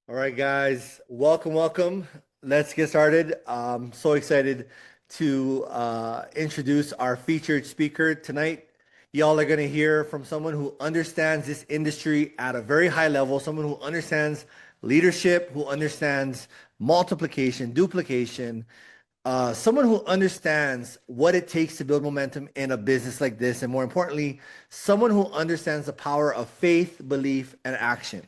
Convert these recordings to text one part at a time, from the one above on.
All right, guys, welcome. Let's get started. I'm so excited to introduce our featured speaker tonight. Y'all are going to hear from someone who understands this industry at a very high level, someone who understands leadership, who understands multiplication, duplication, someone who understands what it takes to build momentum in a business like this, and more importantly, someone who understands the power of faith, belief, and action.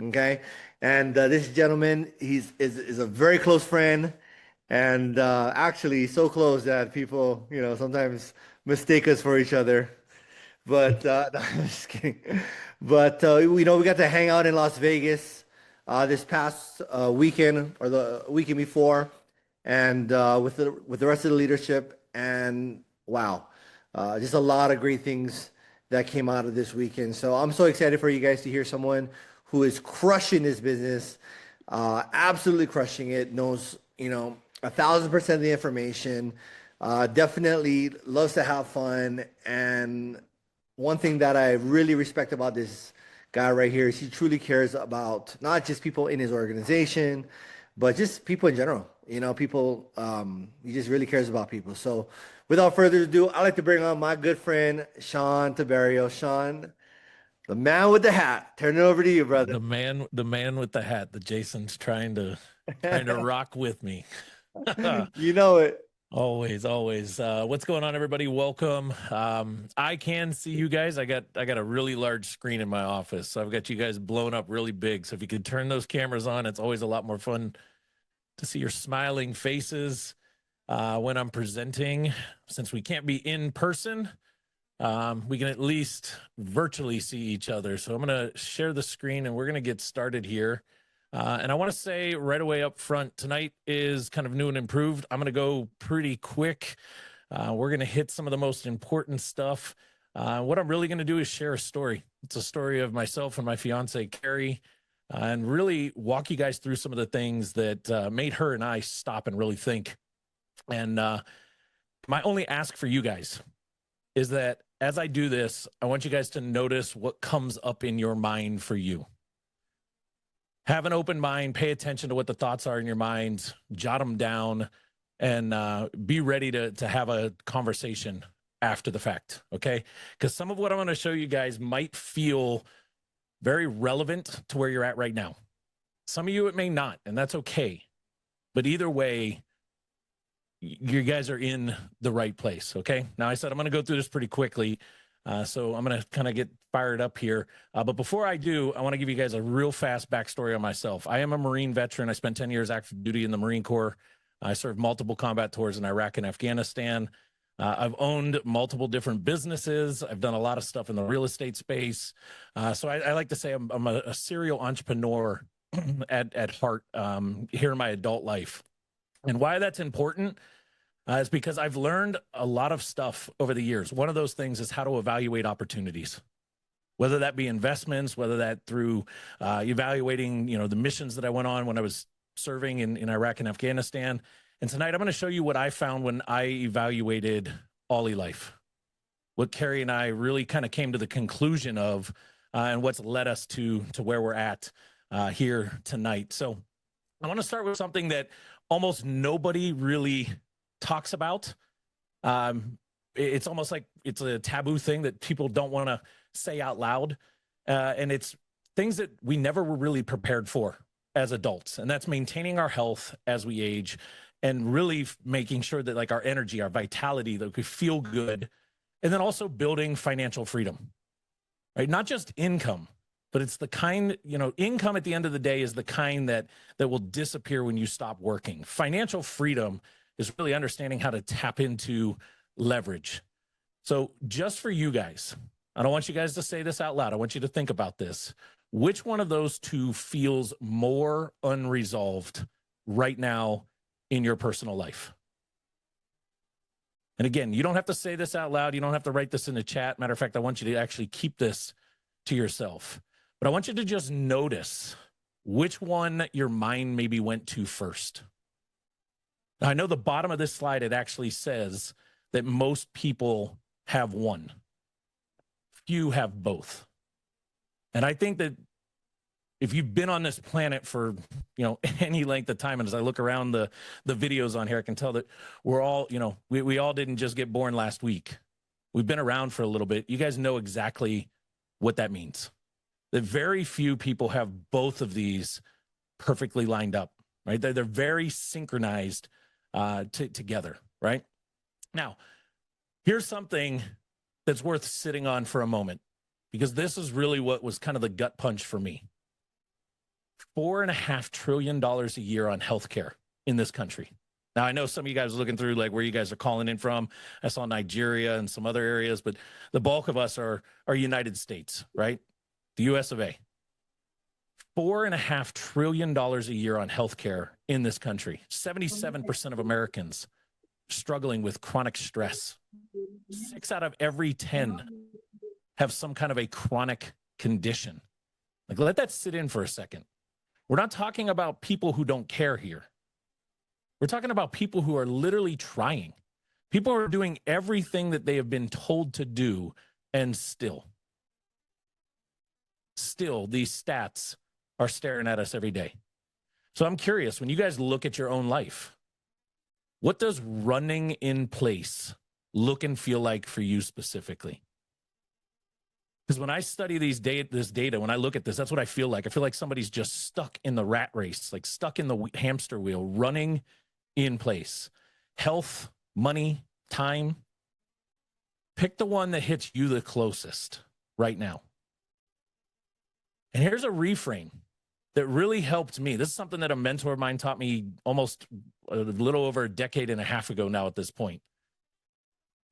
Okay. And this gentleman, is a very close friend, and actually so close that people, sometimes mistake us for each other. But no, I'm just kidding. But we got to hang out in Las Vegas this past weekend or the weekend before, and with the rest of the leadership. And wow, just a lot of great things that came out of this weekend. So I'm so excited for you guys to hear someone who is crushing this business, absolutely crushing it. Knows 1,000% of the information. Definitely loves to have fun. And one thing that I really respect about this guy right here is he truly cares about not just people in his organization, but just people in general. People, he just really cares about people. So without further ado, I'd like to bring on my good friend, Sean Tabario. Sean, the man with the hat. Turn it over to you, brother. The man with the hat that Jason's trying to rock with me. You know it. Always. What's going on, everybody? Welcome. I can see you guys. I got a really large screen in my office, so I've got you guys blown up really big. So if you could turn those cameras on, it's always a lot more fun to see your smiling faces when I'm presenting. Since we can't be in person, we can at least virtually see each other. So I'm going to share the screen and we're going to get started here. And I want to say right away up front, tonight is kind of new and improved. I'm going to go pretty quick. We're going to hit some of the most important stuff. What I'm really going to do is share a story. It's a story of myself and my fiance, Carrie, and really walk you guys through some of the things that made her and I stop and really think. And my only ask for you guys is that as I do this, I want you guys to notice what comes up in your mind for you. Have an open mind, pay attention to what the thoughts are in your mind, jot them down, and be ready to have a conversation after the fact, okay? Because some of what I'm going to show you guys might feel very relevant to where you're at right now. Some of you, it may not, and that's okay. But either way, you guys are in the right place, okay? Now, I said I'm going to go through this pretty quickly, so I'm going to kind of get fired up here. But before I do, I want to give you guys a real fast backstory on myself. I am a Marine veteran. I spent 10 years active duty in the Marine Corps. I served multiple combat tours in Iraq and Afghanistan. I've owned multiple different businesses. I've done a lot of stuff in the real estate space. So I like to say I'm a serial entrepreneur at heart here in my adult life. And why that's important is because I've learned a lot of stuff over the years. One of those things is how to evaluate opportunities, whether that be investments, whether that through evaluating, the missions that I went on when I was serving in Iraq and Afghanistan. And tonight I'm going to show you what I found when I evaluated Olylife, what Carrie and I really kind of came to the conclusion of, and what's led us to where we're at here tonight. So I want to start with something that almost nobody really talks about. It's almost like it's a taboo thing that people don't want to say out loud. And it's things that we never were really prepared for as adults. And that's maintaining our health as we age and really making sure that like our energy, our vitality, that we feel good. And then also building financial freedom, right? Not just income, but it's the kind, income at the end of the day is the kind that will disappear when you stop working. Financial freedom is really understanding how to tap into leverage. So just for you guys, I don't want you guys to say this out loud. I want you to think about this. Which one of those two feels more unresolved right now in your personal life? And again, you don't have to say this out loud. You don't have to write this in the chat. Matter of fact, I want you to actually keep this to yourself. But I want you to just notice which one your mind maybe went to first. Now, I know the bottom of this slide, it actually says that most people have one. Few have both. And I think that if you've been on this planet for, any length of time, and as I look around the videos on here, I can tell that we're all, we all didn't just get born last week. We've been around for a little bit. You guys know exactly what that means. That very few people have both of these perfectly lined up, right? They're very synchronized together, right? Now, here's something that's worth sitting on for a moment, because this is really what was kind of the gut punch for me. $4.5 trillion a year on healthcare in this country. Now, I know some of you guys are looking through like where you guys are calling in from. I saw Nigeria and some other areas, but the bulk of us are United States, right? The US of A. $4.5 trillion a year on healthcare in this country. 77% of Americans struggling with chronic stress. 6 out of every 10 have some kind of a chronic condition. Like, let that sit in for a second. We're not talking about people who don't care here. We're talking about people who are literally trying. People are doing everything that they have been told to do, and still these stats are staring at us every day. So I'm curious, when you guys look at your own life, what does running in place look and feel like for you specifically? Because when I study this data, when I look at this, that's what I feel like. I feel like somebody's just stuck in the rat race, like stuck in the hamster wheel, running in place. Health, money, time. Pick the one that hits you the closest right now. And here's a reframe that really helped me. This is something that a mentor of mine taught me almost a little over a decade and a half ago now at this point.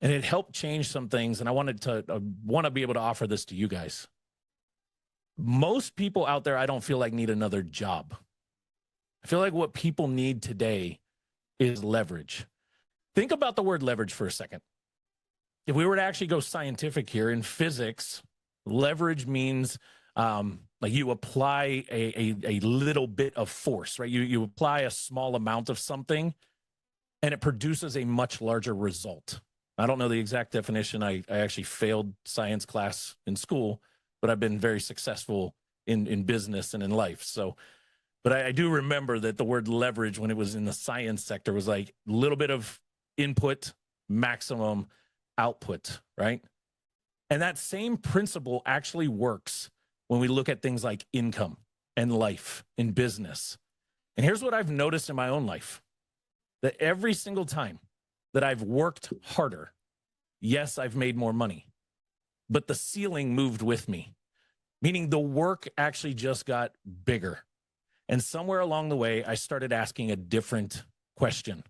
And it helped change some things, and I want to be able to offer this to you guys. Most people out there, I don't feel like, need another job. I feel like what people need today is leverage. Think about the word leverage for a second. If we were to actually go scientific here, in physics, leverage means like you apply a little bit of force, right? You apply a small amount of something, and it produces a much larger result. I don't know the exact definition. I actually failed science class in school, but I've been very successful in business and in life. So, but I do remember that the word leverage, when it was in the science sector, was like a little bit of input, maximum output, right? And that same principle actually works when we look at things like income and life in business. And here's what I've noticed in my own life, that every single time that I've worked harder, yes, I've made more money, but the ceiling moved with me, meaning the work actually just got bigger. And somewhere along the way, I started asking a different question.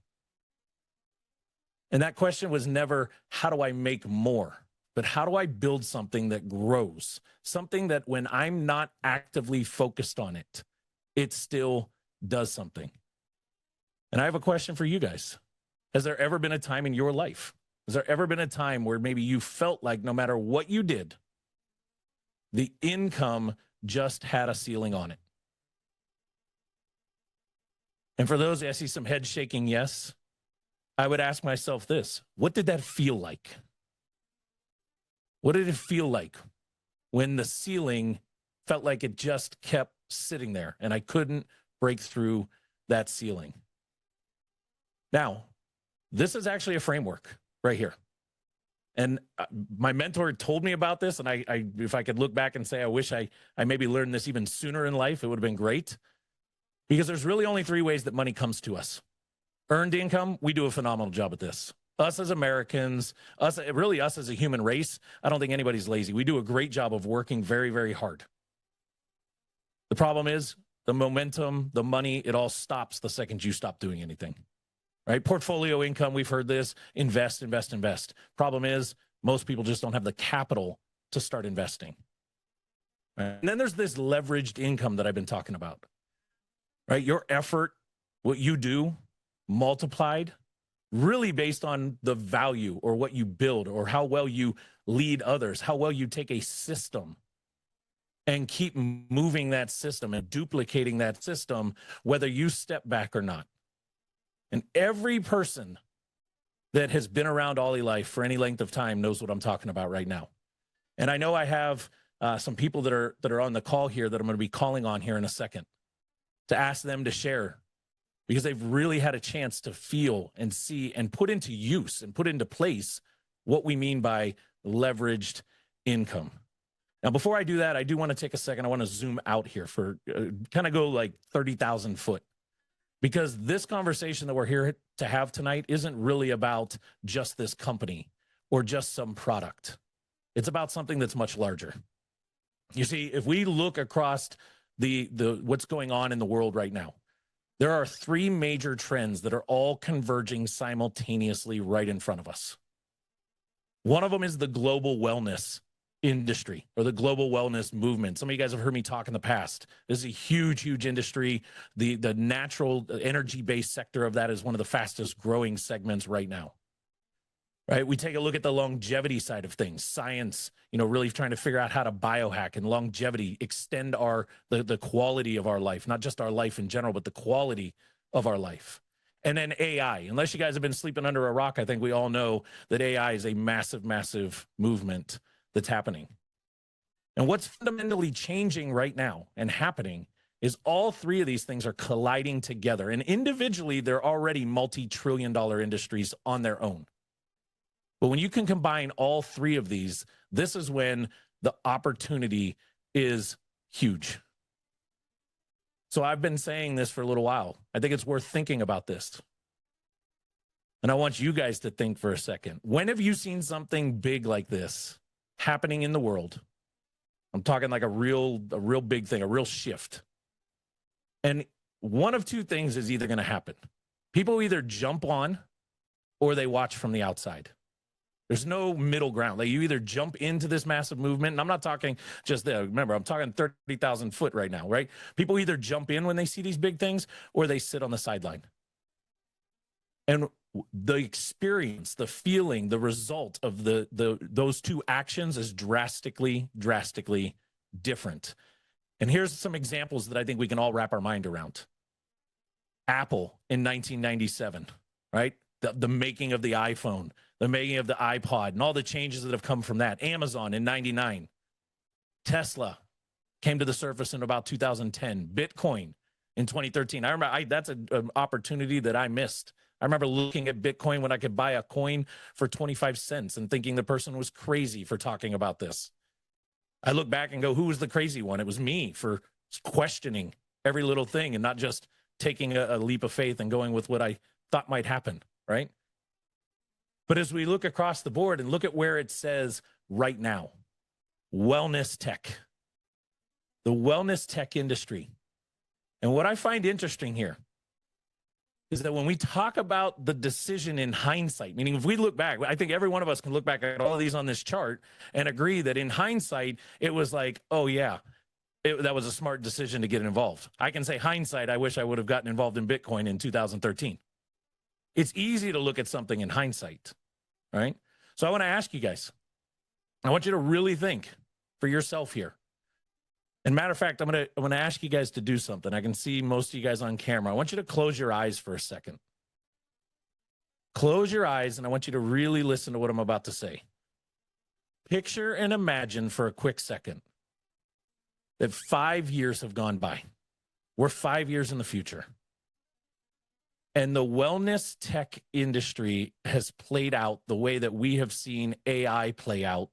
And that question was never, how do I make more? But how do I build something that grows? Something that when I'm not actively focused on it, it still does something. And I have a question for you guys. Has there ever been a time in your life? Has there ever been a time where maybe you felt like no matter what you did, the income just had a ceiling on it? And for those, I see some head shaking yes. I would ask myself this: what did that feel like? What did it feel like when the ceiling felt like it just kept sitting there and I couldn't break through that ceiling? Now, this is actually a framework right here. And my mentor told me about this, and I if I could look back and say I wish I maybe learned this even sooner in life, it would have been great. Because there's really only 3 ways that money comes to us. Earned income, we do a phenomenal job at this. Us as Americans, us as a human race, I don't think anybody's lazy. We do a great job of working very, very hard. The problem is the momentum, the money, it all stops the second you stop doing anything. Right? Portfolio income, we've heard this, invest, invest, invest. Problem is most people just don't have the capital to start investing. Right? And then there's this leveraged income that I've been talking about. Right? Your effort, what you do, multiplied, really based on the value or what you build or how well you lead others, how well you take a system and keep moving that system and duplicating that system, whether you step back or not. And every person that has been around Olylife for any length of time knows what I'm talking about right now. And I know I have some people that are on the call here that I'm going to be calling on here in a second to ask them to share, because they've really had a chance to feel and see and put into use and put into place what we mean by leveraged income. Now, before I do that, I do want to take a second. I want to zoom out here for kind of go like 30,000 foot, because this conversation that we're here to have tonight isn't really about just this company or just some product. It's about something that's much larger. You see, if we look across the what's going on in the world right now, there are three major trends that are all converging simultaneously right in front of us. One of them is the global wellness industry, or the global wellness movement. Some of you guys have heard me talk in the past. This is a huge, huge industry. The natural energy-based sector of that is one of the fastest growing segments right now. Right? We take a look at the longevity side of things, science, really trying to figure out how to biohack and longevity, extend the quality of our life, not just our life in general, but the quality of our life. And then AI. Unless you guys have been sleeping under a rock, I think we all know that AI is a massive, massive movement that's happening. And what's fundamentally changing right now and happening is all three of these things are colliding together. And individually, they're already multi-trillion-dollar industries on their own. But when you can combine all three of these, this is when the opportunity is huge. So I've been saying this for a little while. I think it's worth thinking about this. And I want you guys to think for a second. When have you seen something big like this happening in the world? I'm talking like a real big thing, a real shift. And one of two things is either going to happen. People either jump on or they watch from the outside. There's no middle ground. Like, you either jump into this massive movement, and I'm not talking just there. Remember, I'm talking 30,000 foot right now, right? People either jump in when they see these big things, or they sit on the sideline. And the experience, the feeling, the result of those two actions is drastically, drastically different. And here's some examples that I think we can all wrap our mind around. Apple in 1997, right? The making of the iPhone, the making of the iPod, and all the changes that have come from that. Amazon in 99. Tesla came to the surface in about 2010. Bitcoin in 2013. I remember that's an opportunity that I missed. I remember looking at Bitcoin when I could buy a coin for 25 cents and thinking the person was crazy for talking about this. I look back and go, who was the crazy one? It was me, for questioning every little thing and not just taking a leap of faith and going with what I thought might happen, right? But as we look across the board and look at where it says right now, wellness tech, the wellness tech industry. And what I find interesting here is that when we talk about the decision in hindsight, meaning if we look back, I think every one of us can look back at all of these on this chart and agree that in hindsight, it was like, oh yeah, that was a smart decision to get involved. I can say hindsight, I wish I would have gotten involved in Bitcoin in 2013. It's easy to look at something in hindsight, right? So I want to ask you guys, I want you to really think for yourself here. And matter of fact, I'm gonna ask you guys to do something. I can see most of you guys on camera. I want you to close your eyes for a second. Close your eyes, and I want you to really listen to what I'm about to say. Picture and imagine for a quick second that 5 years have gone by. We're 5 years in the future. And the wellness tech industry has played out the way that we have seen AI play out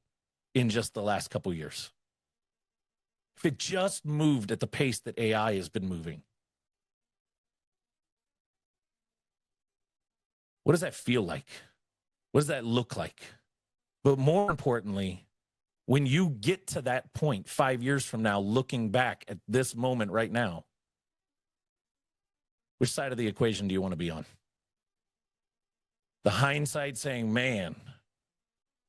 in just the last couple of years. If it just moved at the pace that AI has been moving, what does that feel like? What does that look like? But more importantly, when you get to that point 5 years from now, looking back at this moment right now, which side of the equation do you want to be on? The hindsight saying, man,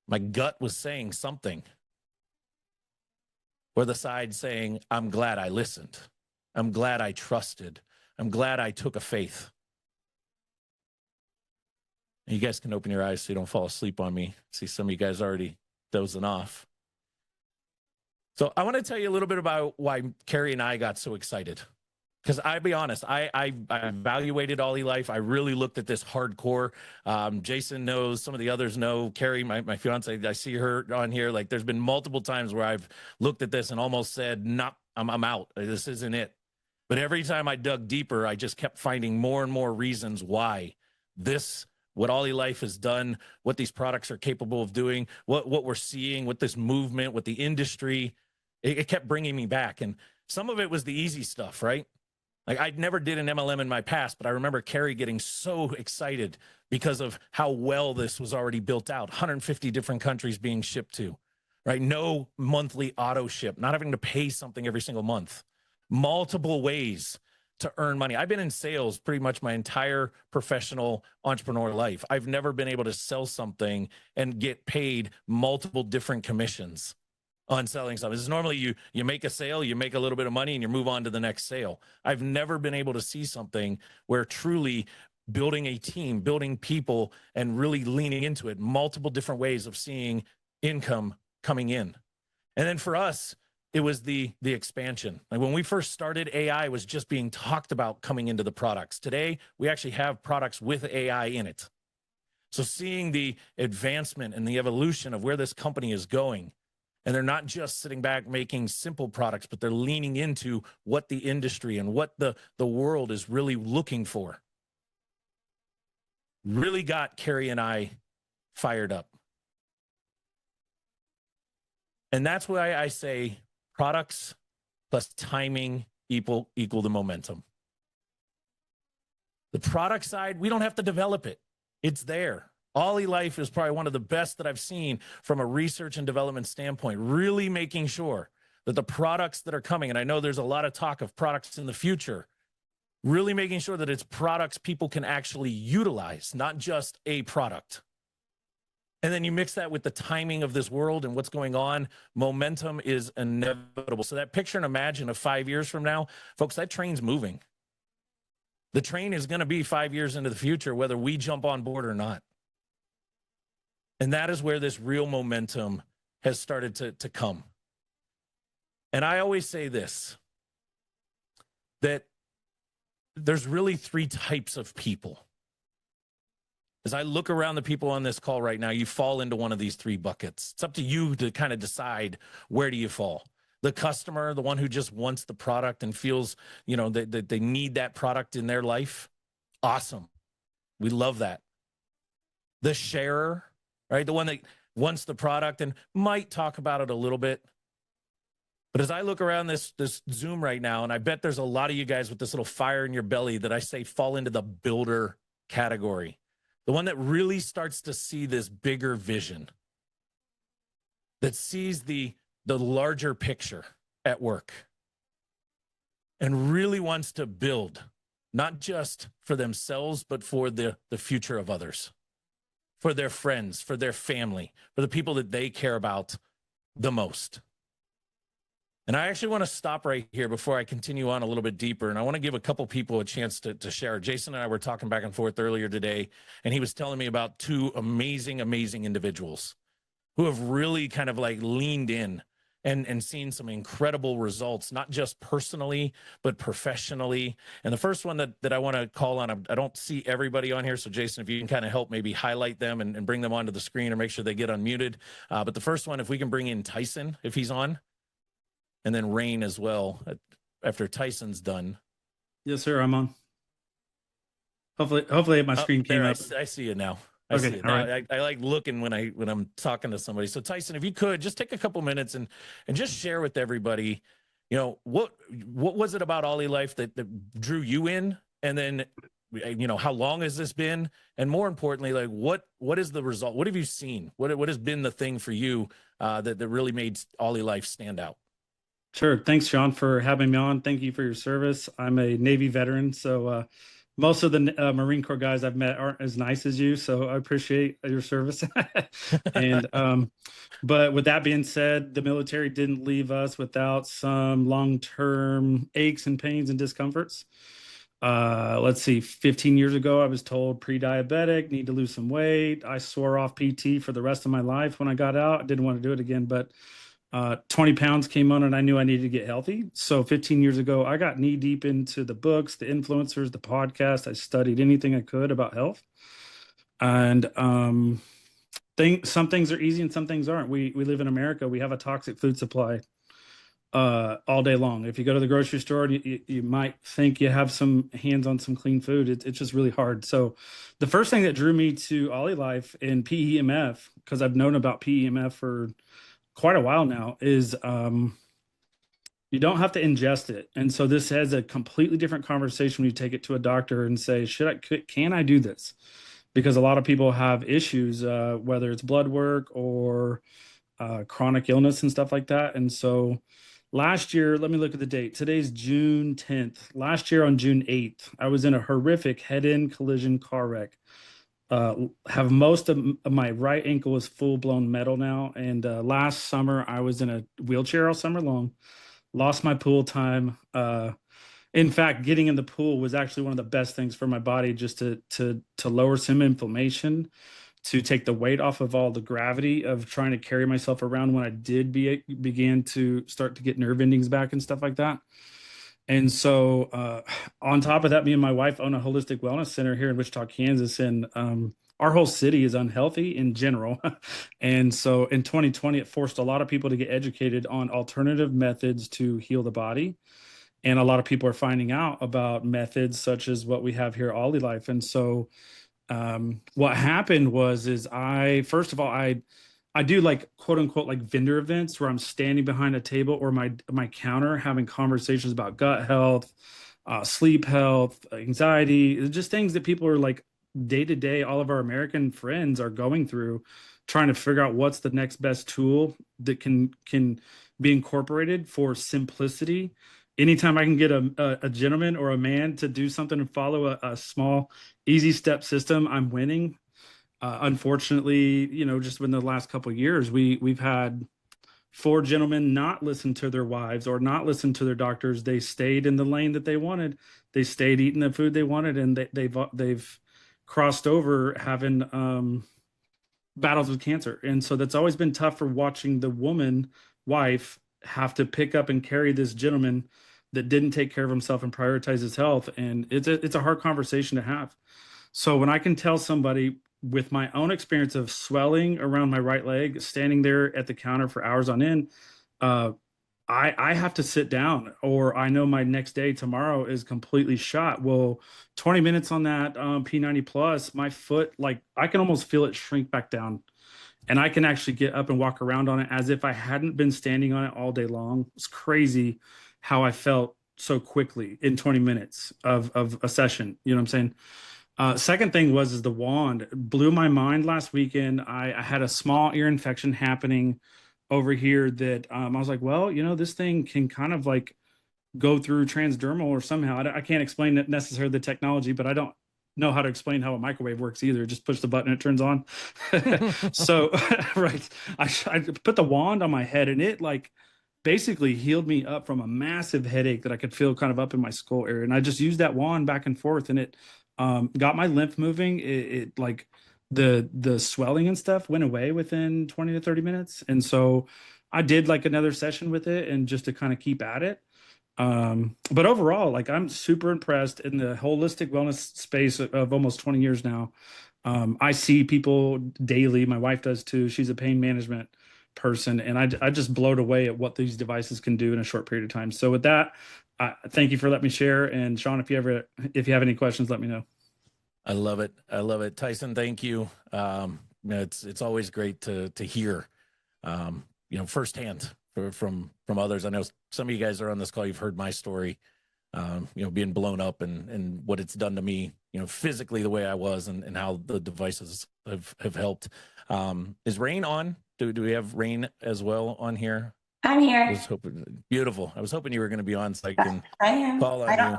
my gut was saying something. Or the side saying, I'm glad I listened. I'm glad I trusted. I'm glad I took a faith. And you guys can open your eyes so you don't fall asleep on me. See some of you guys already dozing off. So I want to tell you a little bit about why Carrie and I got so excited. because I be honest, I evaluated Olylife. I really looked at this hardcore. Jason knows, some of the others know. Carrie, my fiance, I see her on here. Like, there's been multiple times where I've looked at this and almost said, "No, I'm out. This isn't it." But every time I dug deeper, I just kept finding more and more reasons why this, what Olylife has done, what these products are capable of doing, what we're seeing, what this movement, what the industry, it kept bringing me back. And some of it was the easy stuff, right? Like, I never did an MLM in my past, but I remember Carrie getting so excited because of how well this was already built out. 150 different countries being shipped to, right? No monthly auto ship, not having to pay something every single month. Multiple ways to earn money. I've been in sales pretty much my entire professional entrepreneur life. I've never been able to sell something and get paid multiple different commissions on selling something. This is normally you make a sale, you make a little bit of money, and you move on to the next sale. I've never been able to see something where truly building a team, building people, and really leaning into it, multiple different ways of seeing income coming in. And then for us, it was the expansion. Like, when we first started, AI was just being talked about coming into the products. Today, we actually have products with AI in it. So seeing the advancement and the evolution of where this company is going, and they're not just sitting back making simple products, but they're leaning into what the industry and what the world is really looking for, really got Carrie and I fired up. And that's why I say products plus timing equal the momentum. The product side, we don't have to develop it. It's there. Olylife is probably one of the best that I've seen from a research and development standpoint, really making sure that the products that are coming, and I know there's a lot of talk of products in the future, really making sure that it's products people can actually utilize, not just a product. And then you mix that with the timing of this world and what's going on, momentum is inevitable. So that picture and imagine of 5 years from now, folks, that train's moving. The train is going to be 5 years into the future, whether we jump on board or not. And that is where this real momentum has started to come. And I always say this, that there's really three types of people. As I look around the people on this call right now, you fall into one of these three buckets. It's up to you to kind of decide, where do you fall? The customer, the one who just wants the product and feels, that they need that product in their life. Awesome. We love that. The sharer, right? The one that wants the product and might talk about it a little bit. But as I look around this Zoom right now, and I bet there's a lot of you guys with this little fire in your belly that I say fall into the builder category. The one that really starts to see this bigger vision, that sees the larger picture at work and really wants to build, not just for themselves, but for the future of others, for their friends, for their family, for the people that they care about the most. And I actually want to stop right here before I continue on a little bit deeper. And I want to give a couple people a chance to share. Jason and I were talking back and forth earlier today, and he was telling me about two amazing, amazing individuals who have really kind of like leaned in and seen some incredible results, not just personally, but professionally. And the first one that I want to call on, I don't see everybody on here. So Jason, if you can kind of help maybe highlight them and bring them onto the screen or make sure they get unmuted. But the first one, if we can bring in Tyson, if he's on, and then Rain as well after Tyson's done. Yes, sir. I'm on. Hopefully my screen came up. I see it now. Okay, see it all now. right. I like looking when I'm talking to somebody. So Tyson, if you could just take a couple minutes and just share with everybody, what was it about Olylife that drew you in, and then how long has this been, and more importantly, like what is the result? What have you seen? What has been the thing for you that really made Olylife stand out? Sure. Thanks, Sean, for having me on. Thank you for your service. I'm a Navy veteran, so most of the Marine Corps guys I've met aren't as nice as you, so I appreciate your service. And but with that being said, the military didn't leave us without some long-term aches and pains and discomforts. Let's see, 15 years ago, I was told pre-diabetic, need to lose some weight. I swore off PT for the rest of my life when I got out. I didn't want to do it again, but 20 pounds came on and I knew I needed to get healthy. So 15 years ago, I got knee deep into the books, the influencers, the podcast. I studied anything I could about health. And some things are easy and some things aren't. We live in America. We have a toxic food supply all day long. If you go to the grocery store, you might think you have some hands on some clean food. It's just really hard. So the first thing that drew me to Olylife and PEMF, because I've known about PEMF for quite a while now, is you don't have to ingest it. And so this has a completely different conversation when you take it to a doctor and say, can I do this? Because a lot of people have issues, whether it's blood work or chronic illness and stuff like that. And so last year, let me look at the date. Today's June 10th. Last year on June 8th, I was in a horrific head-in collision car wreck. Have most of my right ankle is full-blown metal now. And last summer, I was in a wheelchair all summer long. Lost my pool time. In fact, getting in the pool was actually one of the best things for my body, just to lower some inflammation, to take the weight off of all the gravity of trying to carry myself around when I began to start to get nerve endings back and stuff like that. And so, on top of that, me and my wife own a holistic wellness center here in Wichita, Kansas, and our whole city is unhealthy in general. And so in 2020, it forced a lot of people to get educated on alternative methods to heal the body. And a lot of people are finding out about methods such as what we have here at Olylife. And so what happened is first of all, I do like quote unquote like vendor events where I'm standing behind a table or my counter having conversations about gut health, sleep health, anxiety, just things that people are like day to day, all of our American friends are going through, trying to figure out what's the next best tool that can be incorporated for simplicity. Anytime I can get a gentleman or a man to do something and follow a small, easy step system, I'm winning. Unfortunately, just within the last couple of years, we've had 4 gentlemen not listen to their wives or not listen to their doctors. They stayed in the lane that they wanted. They stayed eating the food they wanted, and they've crossed over having battles with cancer. And so that's always been tough for watching the wife have to pick up and carry this gentleman that didn't take care of himself and prioritize his health. And it's a hard conversation to have. So when I can tell somebody with my own experience of swelling around my right leg, standing there at the counter for hours on end, I have to sit down, or I know my next day tomorrow is completely shot. Well, 20 minutes on that P90 plus, my foot, like I can almost feel it shrink back down, and I can actually get up and walk around on it as if I hadn't been standing on it all day long. It's crazy how I felt so quickly in 20 minutes of a session. You know what I'm saying? Second thing is the wand blew my mind last weekend. I had a small ear infection happening over here that I was like, well, this thing can kind of like go through transdermal or somehow. I can't explain necessarily the technology, but I don't know how to explain how a microwave works either. Just push the button, it turns on. So, right. I put the wand on my head and it like basically healed me up from a massive headache that I could feel kind of up in my skull area. And I just used that wand back and forth and it got my lymph moving. It like the swelling and stuff went away within 20 to 30 minutes. And so I did like another session with it and just to kind of keep at it. But overall, like I'm super impressed in the holistic wellness space of almost 20 years now. I see people daily. My wife does too. She's a pain management person, and I just blown away at what these devices can do in a short period of time. So with that, thank you for letting me share. And Sean, if you have any questions, let me know. I love it. I love it. Tyson, thank you. It's always great to hear, firsthand from others. I know some of you guys are on this call. You've heard my story, being blown up and what it's done to me, physically the way I was and how the devices have helped. Is Rain on? Do we have Rain as well on here? I'm here. I was hoping, beautiful. I was hoping you were going to be on so I can call on you.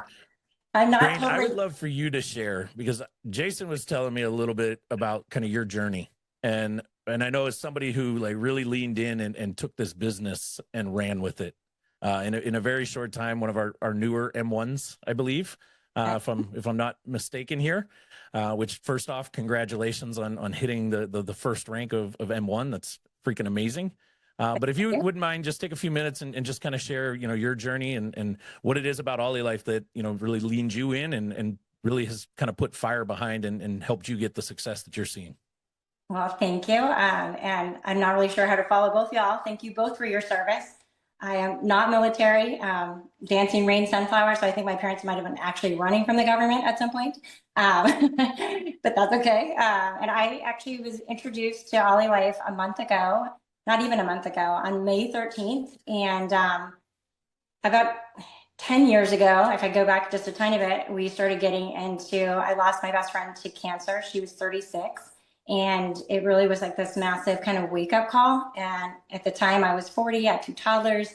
I'm not Rain, totally... I would love for you to share, because Jason was telling me a little bit about kind of your journey. And I know as somebody who like really leaned in and took this business and ran with it in a very short time, one of our newer M1s, I believe, if I'm not mistaken here, which first off, congratulations on hitting the first rank of M1. That's freaking amazing. But if you wouldn't mind, just take a few minutes and just kind of share, your journey and what it is about Olylife that, really leaned you in and really has kind of put fire behind and helped you get the success that you're seeing. Well, thank you. And I'm not really sure how to follow both y'all. Thank you both for your service. I am not military, dancing rain sunflower, so I think my parents might have been actually running from the government at some point, but that's okay. And I actually was introduced to Olylife a month ago, not even a month ago, on May 13th. And about 10 years ago, if I go back just a tiny bit, we started getting into, I lost my best friend to cancer. She was 36. And it really was like this massive kind of wake up call. And at the time I was 40, I had 2 toddlers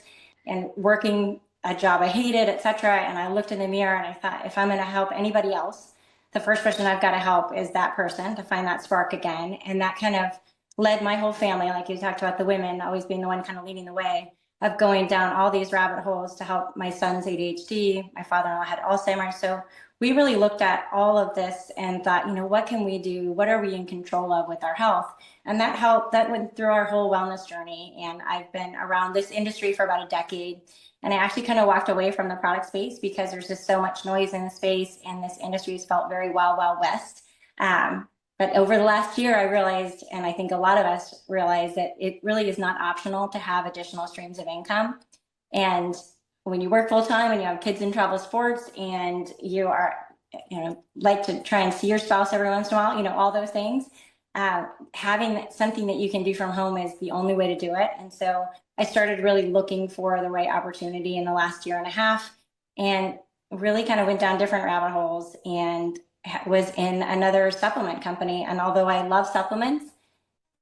and working a job I hated, etc. And I looked in the mirror and I thought, if I'm going to help anybody else, the first person I've got to help is that person to find that spark again. And that kind of led my whole family, like you talked about the women always being the one kind of leading the way, of going down all these rabbit holes to help my son's ADHD. My father-in-law had Alzheimer's. So we really looked at all of this and thought, what can we do? What are we in control of with our health? And that went through our whole wellness journey. And I've been around this industry for about a decade. And I actually kind of walked away from the product space because there's just so much noise in the space, and this industry has felt very Wild West. But over the last year, I realized, and I think a lot of us realize, that it really is not optional to have additional streams of income. And when you work full time and you have kids in travel sports and you are, like to try and see your spouse every once in a while, all those things, having something that you can do from home is the only way to do it. And so I started really looking for the right opportunity in the last year and a half, and really kind of went down different rabbit holes and was in another supplement company. And although I love supplements,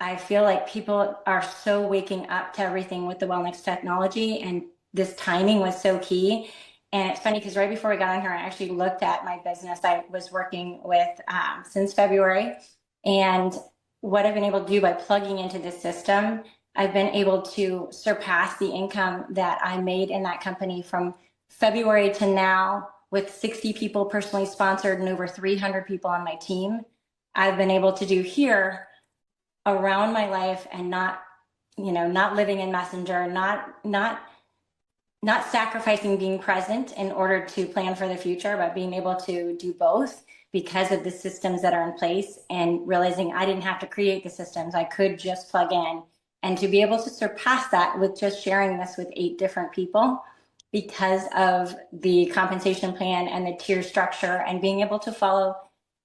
I feel like people are so waking up to everything with the wellness technology, and this timing was so key. And it's funny because right before we got on here, I actually looked at my business I was working with since February. And what I've been able to do by plugging into this system, I've been able to surpass the income that I made in that company from February to now, with 60 people personally sponsored and over 300 people on my team. I've been able to do here around my life, and not living in Messenger, not sacrificing being present in order to plan for the future, but being able to do both because of the systems that are in place, and realizing I didn't have to create the systems. I could just plug in, and to be able to surpass that with just sharing this with 8 different people because of the compensation plan and the tier structure, and being able to follow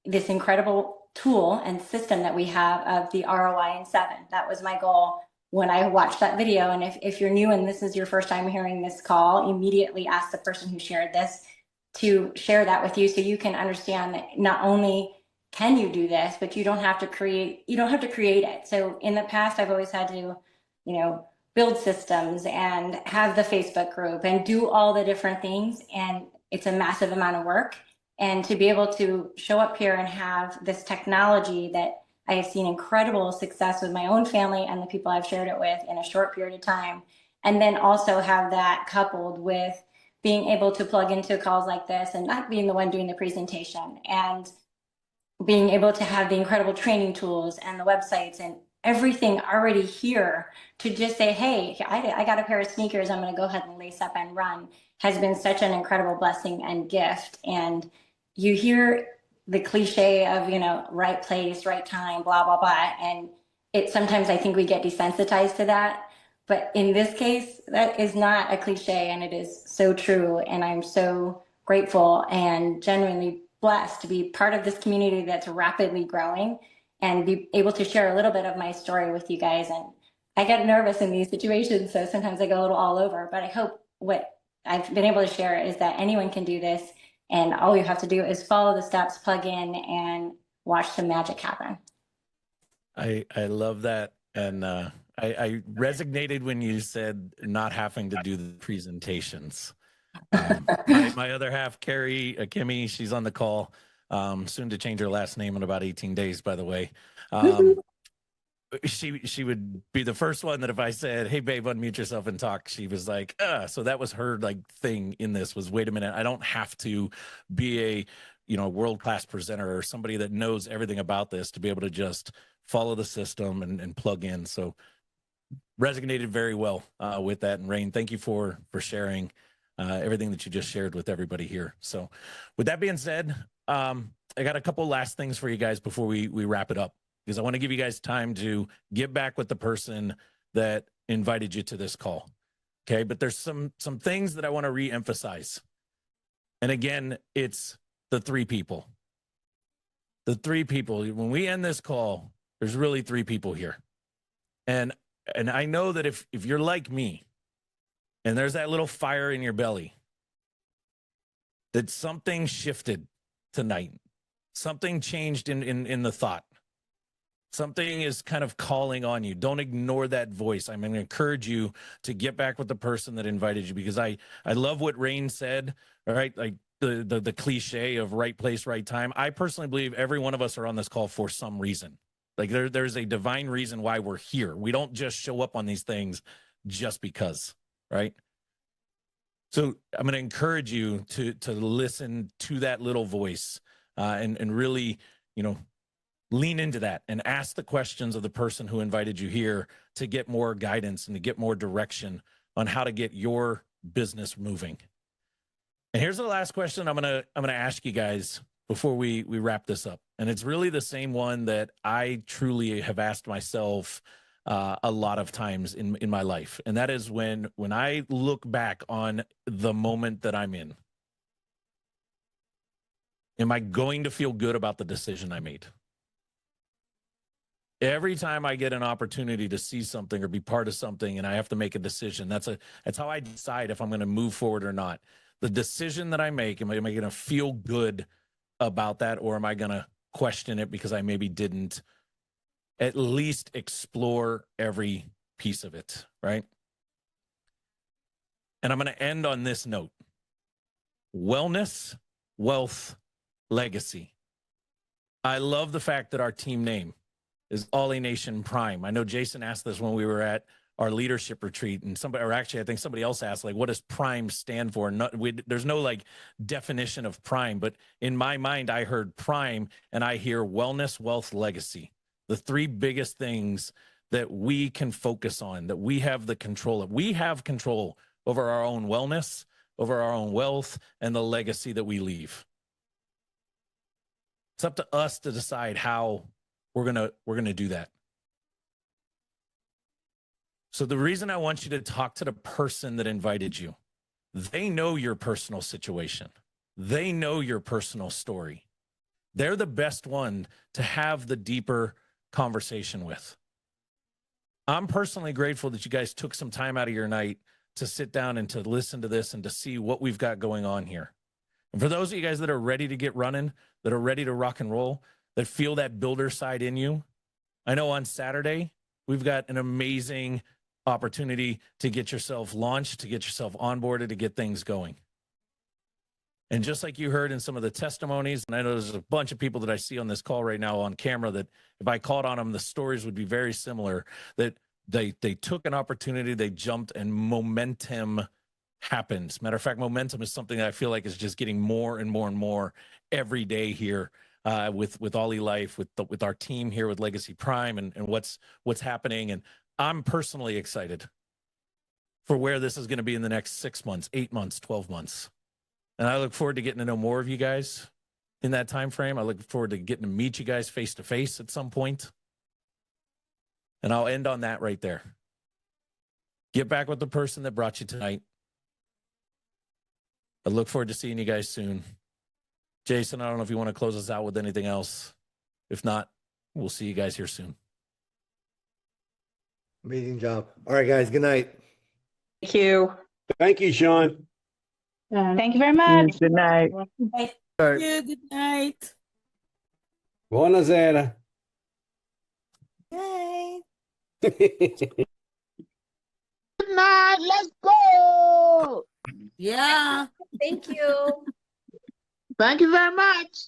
this incredible tool and system that we have of the ROI in 7. That was my goal when I watched that video. And if you're new and this is your first time hearing this call, immediately ask the person who shared this to share that with you, so you can understand that not only can you do this, but you don't have to create it. So in the past, I've always had to, build systems and have the Facebook group and do all the different things. And it's a massive amount of work. And to be able to show up here and have this technology that I have seen incredible success with my own family and the people I've shared it with in a short period of time. And then also have that coupled with being able to plug into calls like this and not being the one doing the presentation, and being able to have the incredible training tools and the websites and everything already here to just say, hey, I got a pair of sneakers, I'm going to go ahead and lace up and run, has been such an incredible blessing and gift. And you hear the cliche of, right place, right time, blah, blah, blah. And it sometimes, I think we get desensitized to that. But in this case, that is not a cliche, and it is so true. And I'm so grateful and genuinely blessed to be part of this community that's rapidly growing, and be able to share a little bit of my story with you guys. And I get nervous in these situations, so sometimes I go a little all over, but I hope what I've been able to share is that anyone can do this, and all you have to do is follow the steps, plug in, and watch the magic happen. I love that. And I resonated when you said not having to do the presentations. My other half, Carrie, Kimmy, she's on the call, soon to change her last name in about 18 days, by the way. She would be the first one that if I said, hey babe, unmute yourself and talk, she was like, so that was her thing in this was, wait a minute, I don't have to be a world-class presenter or somebody that knows everything about this to be able to just follow the system and plug in. So resonated very well with that. And Rain, thank you for sharing everything that you just shared with everybody here. So with that being said, I got a couple last things for you guys before we wrap it up, because I want to give you guys time to get back with the person that invited you to this call. Okay. But there's some things that I want to re-emphasize. And again, it's the three people. The three people. When we end this call, there's really three people here. And I know that if you're like me and there's that little fire in your belly, that something shifted tonight. Something changed in the thought. Something is kind of calling on you. Don't ignore that voice. I'm going to encourage you to get back with the person that invited you, because I love what Rain said. All right. Like the cliche of right place, right time. I personally believe every one of us are on this call for some reason. Like there's a divine reason why we're here. We don't just show up on these things just because, right? So I'm going to encourage you to listen to that little voice and really, lean into that and ask the questions of the person who invited you here to get more guidance and to get more direction on how to get your business moving. And here's the last question I'm gonna ask you guys before we wrap this up. And it's really the same one that I truly have asked myself a lot of times in my life. And that is when I look back on the moment that I'm in, am I going to feel good about the decision I made? Every time I get an opportunity to see something or be part of something and I have to make a decision, that's how I decide if I'm going to move forward or not. The decision that I make, am I going to feel good about that, or am I going to question it because I maybe didn't at least explore every piece of it, right? And I'm going to end on this note. Wellness, wealth, legacy. I love the fact that our team name is Ollie Nation Prime. I know Jason asked this when we were at our leadership retreat, and I think somebody else asked, like, what does Prime stand for? There's no like definition of Prime, but in my mind, I heard Prime and I hear wellness, wealth, legacy. The three biggest things that we can focus on, that we have the control of. We have control over our own wellness, over our own wealth, and the legacy that we leave. It's up to us to decide how we're gonna do that. So the reason I want you to talk to the person that invited you, they know your personal situation. They know your personal story. They're the best one to have the deeper conversation with. I'm personally grateful that you guys took some time out of your night to sit down and to listen to this and to see what we've got going on here. And for those of you guys that are ready to get running, that are ready to rock and roll, that feel that builder side in you, I know on Saturday, we've got an amazing opportunity to get yourself launched, to get yourself onboarded, to get things going. And just like you heard in some of the testimonies, and I know there's a bunch of people that I see on this call right now on camera that if I called on them, the stories would be very similar, that they took an opportunity, they jumped, and momentum happens. Matter of fact, momentum is something that I feel like is just getting more and more and more every day here with Olylife, with our team here with Legacy Prime and what's happening. And I'm personally excited for where this is going to be in the next 6 months, 8 months, 12 months. And I look forward to getting to know more of you guys in that time frame. I look forward to getting to meet you guys face to face at some point. And I'll end on that right there. Get back with the person that brought you tonight. I look forward to seeing you guys soon. Jason, I don't know if you want to close us out with anything else. If not, we'll see you guys here soon. Amazing job. All right, guys. Good night. Thank you. Thank you, Sean. Thank you very much. Good night. Bye. Yeah, good night. Buonasera. Yay. Good night. Let's go. Yeah. Thank you. Thank you very much.